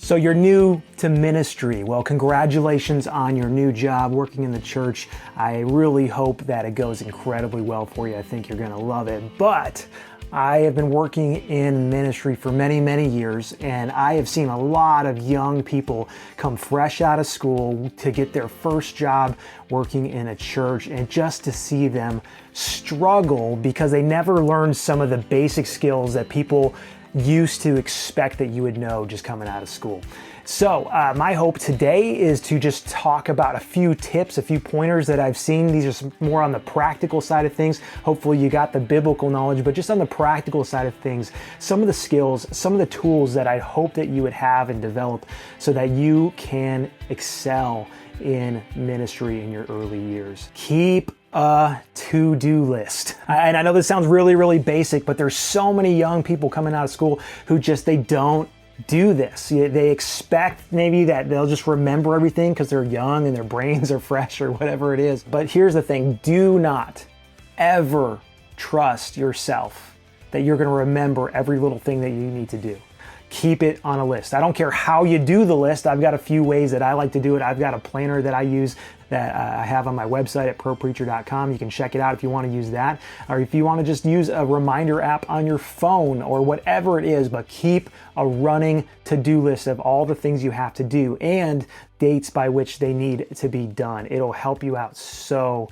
So you're new to ministry. Well, congratulations on your new job working in the church. I really hope that it goes incredibly well for you. I think you're going to love it. But I have been working in ministry for many, many years, and I have seen a lot of young people come fresh out of school to get their first job working in a church, and just to see them struggle because they never learned some of the basic skills that people used to expect that you would know just coming out of school. So my hope today is to just talk about a few tips, a few pointers that I've seen. These are more on the practical side of things. Hopefully you got the biblical knowledge, but just on the practical side of things, some of the skills, some of the tools that I hope that you would have and develop so that you can excel in ministry in your early years. Keep a to-do list. And I know this sounds really, really basic, but there's so many young people coming out of school who they don't do this. They expect maybe that they'll just remember everything because they're young and their brains are fresh or whatever it is. But here's the thing, do not ever trust yourself that you're going to remember every little thing that you need to do. Keep it on a list. I don't care how you do the list. I've got a few ways that I like to do it. I've got a planner that I use that I have on my website at propreacher.com. You can check it out if you want to use that, or if you want to just use a reminder app on your phone or whatever it is, but keep a running to-do list of all the things you have to do and dates by which they need to be done. It'll help you out so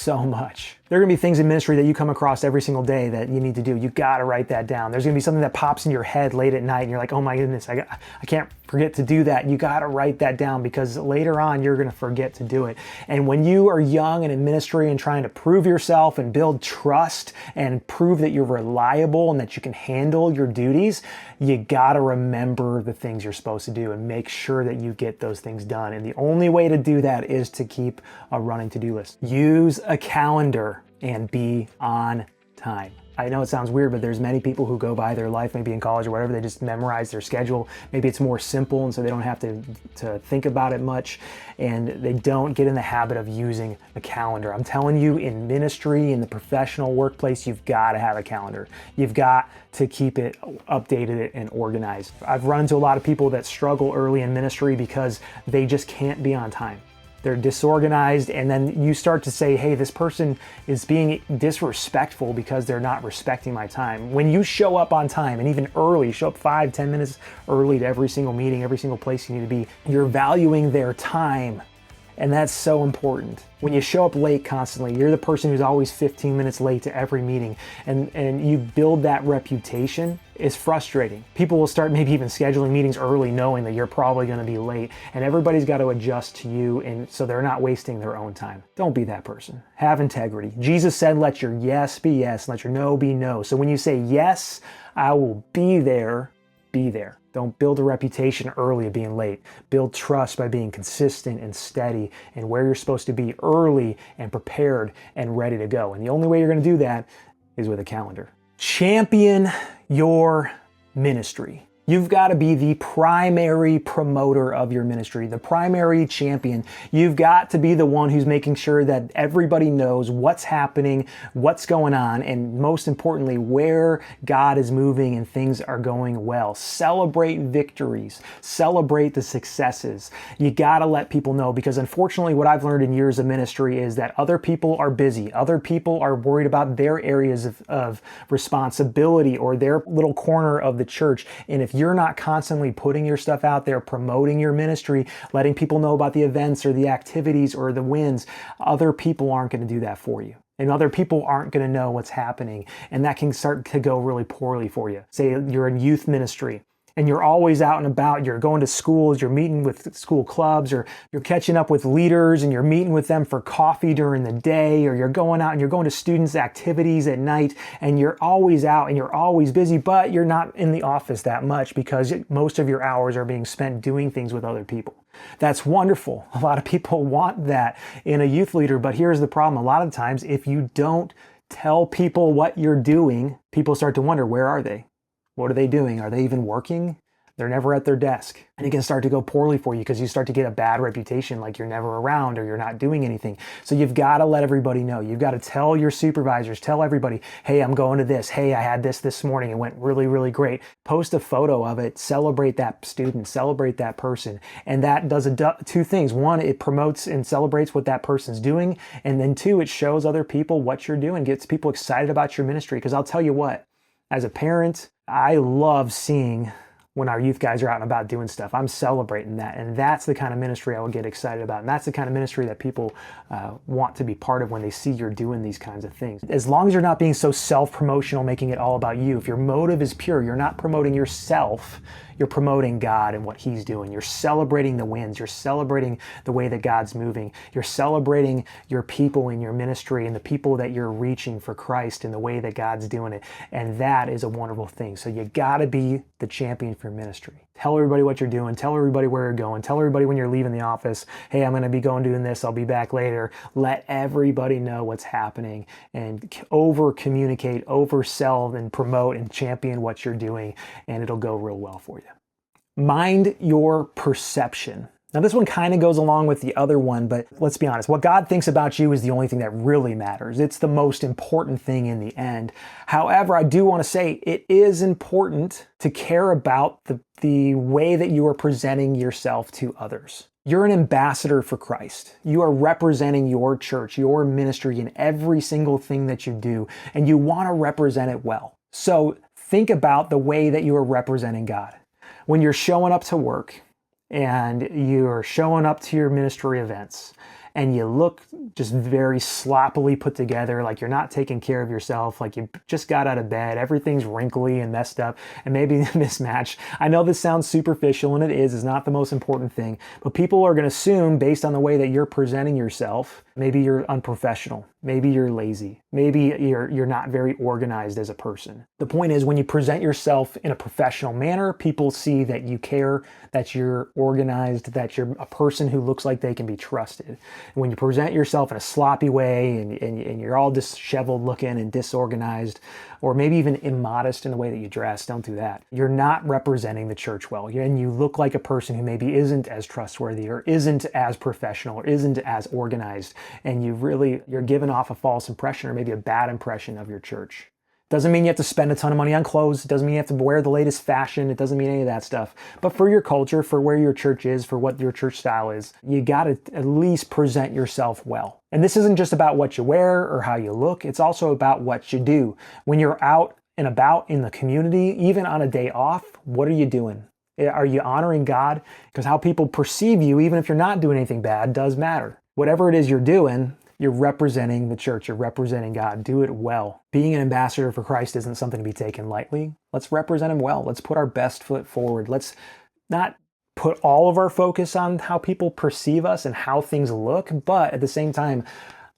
much. There are gonna be things in ministry that you come across every single day that you need to do. You gotta write that down. There's gonna be something that pops in your head late at night and you're like, oh my goodness, I can't forget to do that. You gotta write that down because later on you're gonna forget to do it. And when you are young and in ministry and trying to prove yourself and build trust and prove that you're reliable and that you can handle your duties, you gotta remember the things you're supposed to do and make sure that you get those things done. And the only way to do that is to keep a running to-do list. Use a calendar and be on time. I know it sounds weird, but there's many people who go by their life, maybe in college or whatever, they just memorize their schedule. Maybe it's more simple and so they don't have to think about it much, and they don't get in the habit of using a calendar. I'm telling you, in ministry, in the professional workplace, you've got to have a calendar. You've got to keep it updated and organized. I've run into a lot of people that struggle early in ministry because they just can't be on time. They're disorganized, and then you start to say, hey, this person is being disrespectful because they're not respecting my time. When you show up on time, and even early, show up 5-10 minutes early to every single meeting, every single place you need to be, you're valuing their time. And that's so important. When you show up late constantly, you're the person who's always 15 minutes late to every meeting, and you build that reputation. It's frustrating. People will start maybe even scheduling meetings early knowing that you're probably going to be late, and everybody's got to adjust to you, and so they're not wasting their own time. Don't be that person. Have integrity. Jesus said, let your yes be yes, and let your no be no. So when you say, yes, I will be there, be there. Don't build a reputation early of being late. Build trust by being consistent and steady and where you're supposed to be early and prepared and ready to go. And the only way you're going to do that is with a calendar. Champion your ministry. You've got to be the primary promoter of your ministry, the primary champion. You've got to be the one who's making sure that everybody knows what's happening, what's going on, and most importantly, where God is moving and things are going well. Celebrate victories. Celebrate the successes. You got to let people know, because unfortunately what I've learned in years of ministry is that other people are busy. Other people are worried about their areas of responsibility or their little corner of the church. And if you're not constantly putting your stuff out there, promoting your ministry, letting people know about the events or the activities or the wins, other people aren't going to do that for you. And other people aren't going to know what's happening. And that can start to go really poorly for you. Say you're in youth ministry and you're always out and about, you're going to schools, you're meeting with school clubs, or you're catching up with leaders and you're meeting with them for coffee during the day, or you're going out and you're going to students' activities at night, and you're always out and you're always busy, but you're not in the office that much because most of your hours are being spent doing things with other people. That's wonderful. A lot of people want that in a youth leader, but here's the problem. A lot of times, if you don't tell people what you're doing, people start to wonder, where are they? What are they doing? Are they even working? They're never at their desk. And it can start to go poorly for you because you start to get a bad reputation, like you're never around or you're not doing anything. So you've got to let everybody know. You've got to tell your supervisors, tell everybody, hey, I'm going to this. Hey, I had this morning. It went really, really great. Post a photo of it. Celebrate that student. Celebrate that person. And that does two things. One, it promotes and celebrates what that person's doing. And then two, it shows other people what you're doing, gets people excited about your ministry. Because I'll tell you what, as a parent, I love seeing when our youth guys are out and about doing stuff. I'm celebrating that. And that's the kind of ministry I would get excited about. And that's the kind of ministry that people want to be part of when they see you're doing these kinds of things. As long as you're not being so self-promotional, making it all about you. If your motive is pure, you're not promoting yourself, you're promoting God and what He's doing. You're celebrating the wins. You're celebrating the way that God's moving. You're celebrating your people in your ministry and the people that you're reaching for Christ and the way that God's doing it. And that is a wonderful thing. So you got to be the champion for ministry. Tell everybody what you're doing. Tell everybody where you're going. Tell everybody when you're leaving the office, hey, I'm going to be going doing this. I'll be back later. Let everybody know what's happening and over-communicate, oversell and promote and champion what you're doing, and it'll go real well for you. Mind your perception. Now, this one kind of goes along with the other one, but let's be honest. What God thinks about you is the only thing that really matters. It's the most important thing in the end. However, I do want to say it is important to care about the way that you are presenting yourself to others. You're an ambassador for Christ. You are representing your church, your ministry in every single thing that you do, and you want to represent it well. So think about the way that you are representing God. When you're showing up to work, and you're showing up to your ministry events and you look just very sloppily put together, like you're not taking care of yourself, like you just got out of bed, everything's wrinkly and messed up and maybe mismatched. I know this sounds superficial, and it is. It's not the most important thing, but people are going to assume based on the way that you're presenting yourself, maybe you're unprofessional, maybe you're lazy, maybe you're not very organized as a person. The point is, when you present yourself in a professional manner, people see that you care, that you're organized, that you're a person who looks like they can be trusted. And when you present yourself in a sloppy way and you're all disheveled looking and disorganized, or maybe even immodest in the way that you dress, don't do that. You're not representing the church well. And you look like a person who maybe isn't as trustworthy or isn't as professional or isn't as organized. And you're giving off a false impression or maybe a bad impression of your church. Doesn't mean you have to spend a ton of money on clothes. It doesn't mean you have to wear the latest fashion. It doesn't mean any of that stuff. But for your culture, for where your church is, for what your church style is, you got to at least present yourself well. And this isn't just about what you wear or how you look. It's also about what you do. When you're out and about in the community, even on a day off, what are you doing? Are you honoring God? Because how people perceive you, even if you're not doing anything bad, does matter. Whatever it is you're doing, you're representing the church, you're representing God. Do it well. Being an ambassador for Christ isn't something to be taken lightly. Let's represent Him well. Let's put our best foot forward. Let's not put all of our focus on how people perceive us and how things look, but at the same time,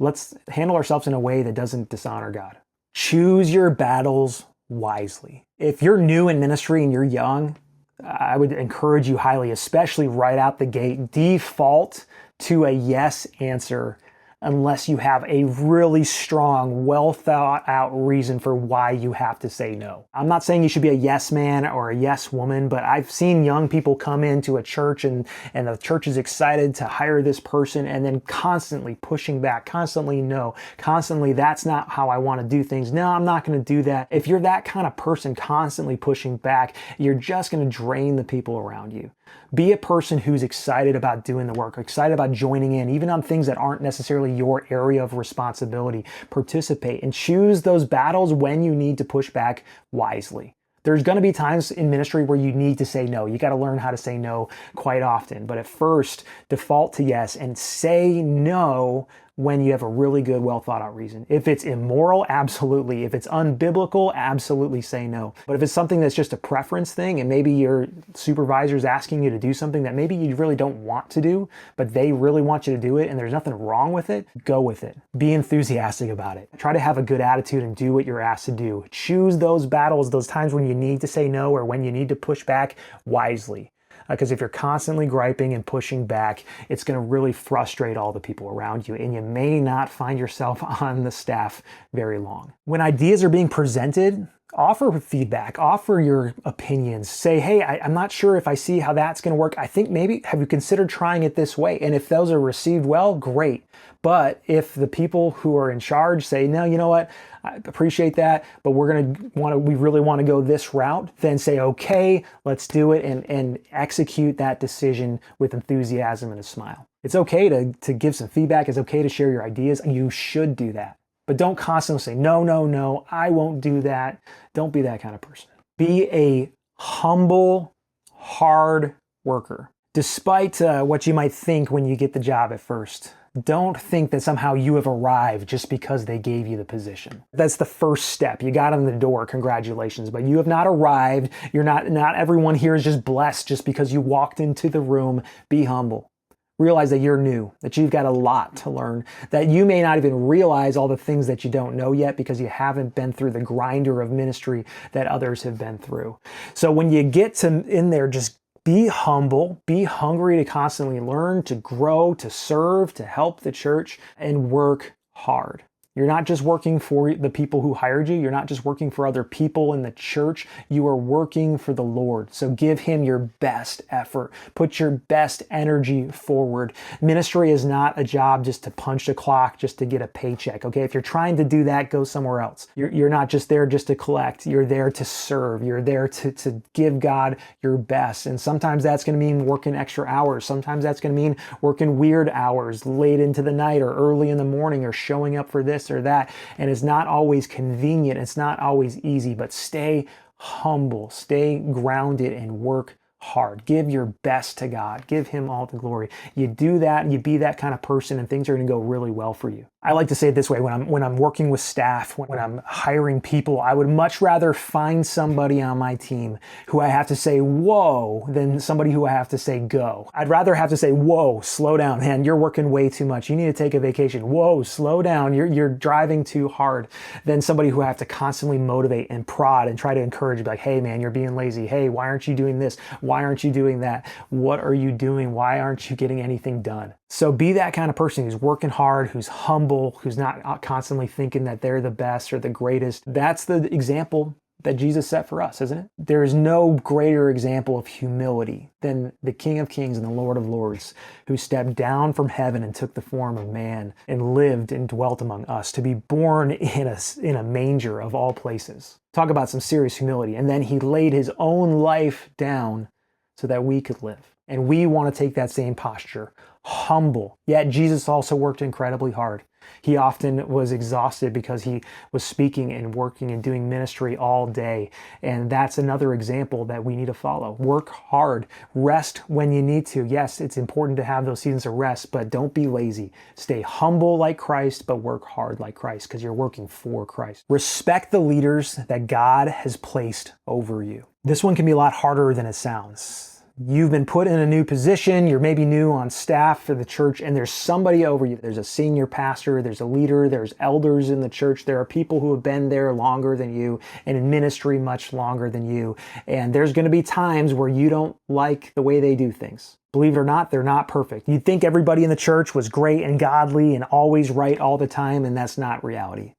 let's handle ourselves in a way that doesn't dishonor God. Choose your battles wisely. If you're new in ministry and you're young, I would encourage you highly, especially right out the gate, default to a yes answer unless you have a really strong, well thought out reason for why you have to say no. I'm not saying you should be a yes man or a yes woman, but I've seen young people come into a church and the church is excited to hire this person and then constantly pushing back, constantly no, constantly that's not how I want to do things. No, I'm not going to do that. If you're that kind of person constantly pushing back, you're just going to drain the people around you. Be a person who's excited about doing the work, excited about joining in, even on things that aren't necessarily your area of responsibility. Participate and choose those battles when you need to push back wisely. There's going to be times in ministry where you need to say no. You got to learn how to say no quite often. But at first, default to yes and say no when you have a really good, well thought out reason. If it's immoral, absolutely. If it's unbiblical, absolutely say no. But if it's something that's just a preference thing and maybe your supervisor's asking you to do something that maybe you really don't want to do, but they really want you to do it and there's nothing wrong with it, go with it. Be enthusiastic about it. Try to have a good attitude and do what you're asked to do. Choose those battles, those times when you need to say no or when you need to push back wisely. Because if you're constantly griping and pushing back, it's going to really frustrate all the people around you, and you may not find yourself on the staff very long. When ideas are being presented, Offer feedback, offer your opinions. Say, hey, I'm not sure if I see how that's going to work. I think maybe, have you considered trying it this way? And if those are received well, great. But if the people who are in charge say, no, you know what, I appreciate that, but we really want to go this route, then say, okay, let's do it, and execute that decision with enthusiasm and a smile. It's okay to give some feedback. It's okay to share your ideas, and you should do that. But don't constantly say, no, no, no, I won't do that. Don't be that kind of person. Be a humble, hard worker. Despite what you might think when you get the job at first, don't think that somehow you have arrived just because they gave you the position. That's the first step. You got in the door, congratulations, but you have not arrived. Not everyone here is just blessed just because you walked into the room. Be humble. Realize that you're new, that you've got a lot to learn, that you may not even realize all the things that you don't know yet because you haven't been through the grinder of ministry that others have been through. So when you get in there, just be humble, be hungry to constantly learn, to grow, to serve, to help the church, and work hard. You're not just working for the people who hired you. You're not just working for other people in the church. You are working for the Lord. So give Him your best effort. Put your best energy forward. Ministry is not a job just to punch a clock, just to get a paycheck. Okay, if you're trying to do that, go somewhere else. You're not just there just to collect. You're there to serve. You're there to give God your best. And sometimes that's going to mean working extra hours. Sometimes that's going to mean working weird hours late into the night or early in the morning, or showing up for this or that. And it's not always convenient. It's not always easy, but stay humble, stay grounded, and work hard. Give your best to God. Give Him all the glory. You do that, and you be that kind of person, and things are going to go really well for you. I like to say it this way: when I'm working with staff, when I'm hiring people, I would much rather find somebody on my team who I have to say whoa than somebody who I have to say go. I'd rather have to say whoa, slow down, man, you're working way too much, you need to take a vacation. Whoa, slow down, you're driving too hard, than somebody who I have to constantly motivate and prod and try to encourage, be like, hey man, you're being lazy. Hey, why aren't you doing this? Why aren't you doing that? What are you doing? Why aren't you getting anything done? So be that kind of person who's working hard, who's humble, who's not constantly thinking that they're the best or the greatest. That's the example that Jesus set for us, isn't it? There is no greater example of humility than the King of Kings and the Lord of Lords, who stepped down from heaven and took the form of man and lived and dwelt among us, to be born in a manger of all places. Talk about some serious humility. And then He laid His own life down so that we could live. And we want to take that same posture, humble. Yet Jesus also worked incredibly hard. He often was exhausted because He was speaking and working and doing ministry all day. And that's another example that we need to follow. Work hard. Rest when you need to. Yes, it's important to have those seasons of rest, but don't be lazy. Stay humble like Christ, but work hard like Christ, because you're working for Christ. Respect the leaders that God has placed over you. This one can be a lot harder than it sounds. You've been put in a new position. You're maybe new on staff for the church, and there's somebody over you. There's a senior pastor, there's a leader, there's elders in the church. There are people who have been there longer than you and in ministry much longer than you. And there's going to be times where you don't like the way they do things. Believe it or not, they're not perfect. You'd think everybody in the church was great and godly and always right all the time, and that's not reality.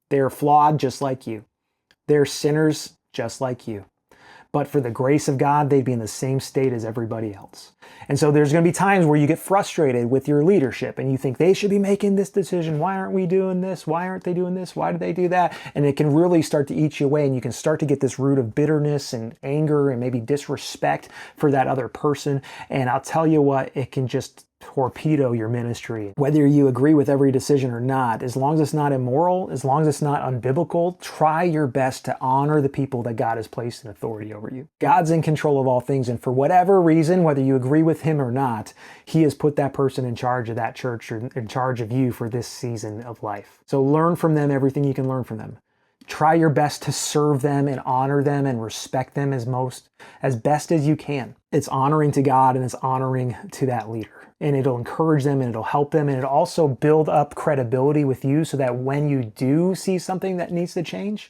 They're flawed just like you. They're sinners just like you. But for the grace of God, they'd be in the same state as everybody else. And so there's going to be times where you get frustrated with your leadership and you think they should be making this decision. Why aren't we doing this? Why aren't they doing this? Why do they do that? And it can really start to eat you away, and you can start to get this root of bitterness and anger and maybe disrespect for that other person. And I'll tell you what, it can just torpedo your ministry. Whether you agree with every decision or not, as long as it's not immoral, as long as it's not unbiblical, try your best to honor the people that God has placed in authority over you. God's in control of all things, and for whatever reason, whether you agree with Him or not, He has put that person in charge of that church or in charge of you for this season of life. So learn from them everything you can learn from them. Try your best to serve them and honor them and respect them as best as you can. It's honoring to God, and it's honoring to that leader. And it'll encourage them, and it'll help them, and it'll also build up credibility with you so that when you do see something that needs to change,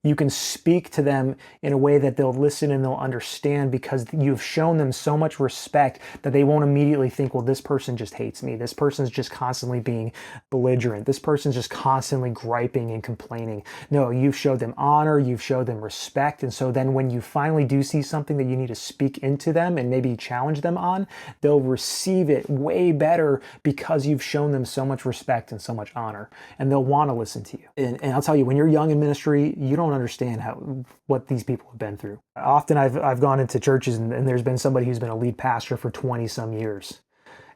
You can speak to them in a way that they'll listen and they'll understand because you've shown them so much respect that they won't immediately think, well, this person just hates me. This person's just constantly being belligerent. This person's just constantly griping and complaining. No, you've showed them honor. You've showed them respect. And so then when you finally do see something that you need to speak into them and maybe challenge them on, they'll receive it way better because you've shown them so much respect and so much honor. And they'll want to listen to you. And I'll tell you, when you're young in ministry, you don't understand what these people have been through. Often I've gone into churches and there's been somebody who's been a lead pastor for 20 some years,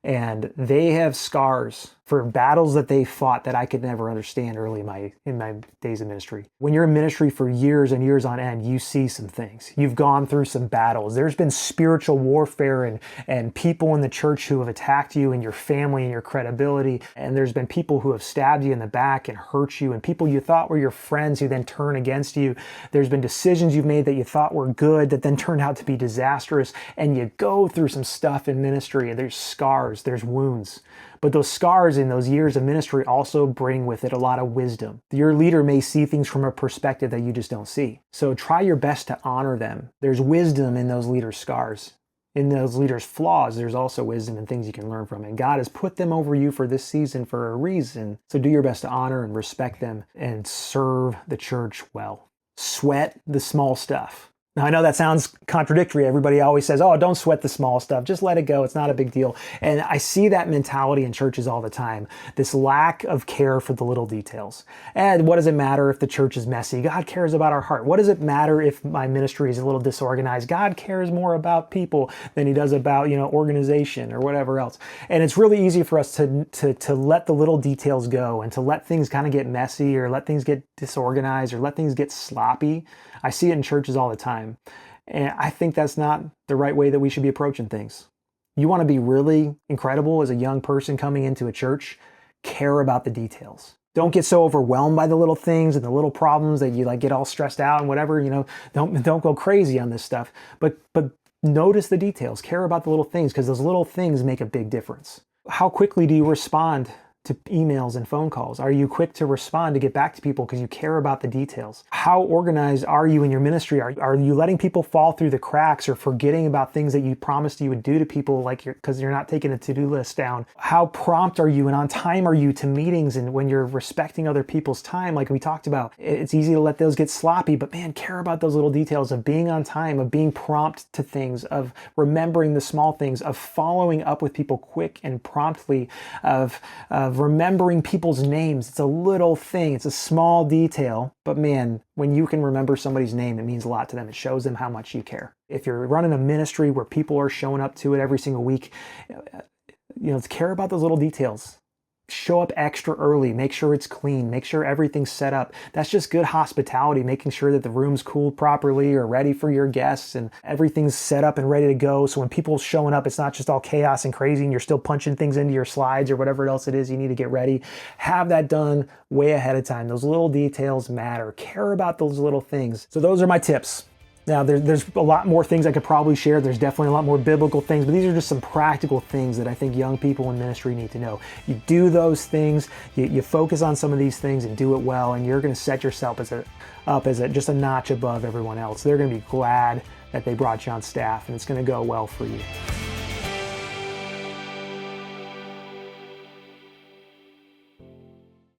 and they have scars for battles that they fought that I could never understand early in my days of ministry. When you're in ministry for years and years on end, you see some things. You've gone through some battles. There's been spiritual warfare and people in the church who have attacked you and your family and your credibility. And there's been people who have stabbed you in the back and hurt you, and people you thought were your friends who then turn against you. There's been decisions you've made that you thought were good that then turned out to be disastrous. And you go through some stuff in ministry, and there's scars, there's wounds. But those scars in those years of ministry also bring with it a lot of wisdom. Your leader may see things from a perspective that you just don't see. So try your best to honor them. There's wisdom in those leaders' scars. In those leaders' flaws, there's also wisdom and things you can learn from. And God has put them over you for this season for a reason. So do your best to honor and respect them and serve the church well. Sweat the small stuff. Now, I know that sounds contradictory. Everybody always says, oh, don't sweat the small stuff. Just let it go. It's not a big deal. And I see that mentality in churches all the time. This lack of care for the little details. And what does it matter if the church is messy? God cares about our heart. What does it matter if my ministry is a little disorganized? God cares more about people than he does about, organization or whatever else. And it's really easy for us to let the little details go and to let things kind of get messy or let things get disorganized or let things get sloppy. I see it in churches all the time. And I think that's not the right way that we should be approaching things. You want to be really incredible as a young person coming into a church, care about the details. Don't get so overwhelmed by the little things and the little problems that you get all stressed out and whatever, don't go crazy on this stuff. But notice the details, care about the little things, because those little things make a big difference. How quickly do you respond to emails and phone calls? Are you quick to respond to get back to people because you care about the details? How organized are you in your ministry? Are you letting people fall through the cracks or forgetting about things that you promised you would do to people because you're not taking a to-do list down? How prompt are you and on time are you to meetings and when you're respecting other people's time like we talked about? It's easy to let those get sloppy, but man, care about those little details of being on time, of being prompt to things, of remembering the small things, of following up with people quick and promptly, of remembering people's names. It's a little thing. It's a small detail. But man, when you can remember somebody's name, it means a lot to them. It shows them how much you care. If you're running a ministry where people are showing up to it every single week, care about those little details. Show up extra early. Make sure it's clean. Make sure everything's set up. That's just good hospitality, making sure that the room's cooled properly or ready for your guests and everything's set up and ready to go. So when people are showing up, it's not just all chaos and crazy and you're still punching things into your slides or whatever else it is you need to get ready. Have that done way ahead of time. Those little details matter. Care about those little things. So those are my tips. Now, there's a lot more things I could probably share. There's definitely a lot more biblical things, but these are just some practical things that I think young people in ministry need to know. You do those things, you focus on some of these things and do it well, and you're going to set yourself up as just a notch above everyone else. They're going to be glad that they brought you on staff, and it's going to go well for you.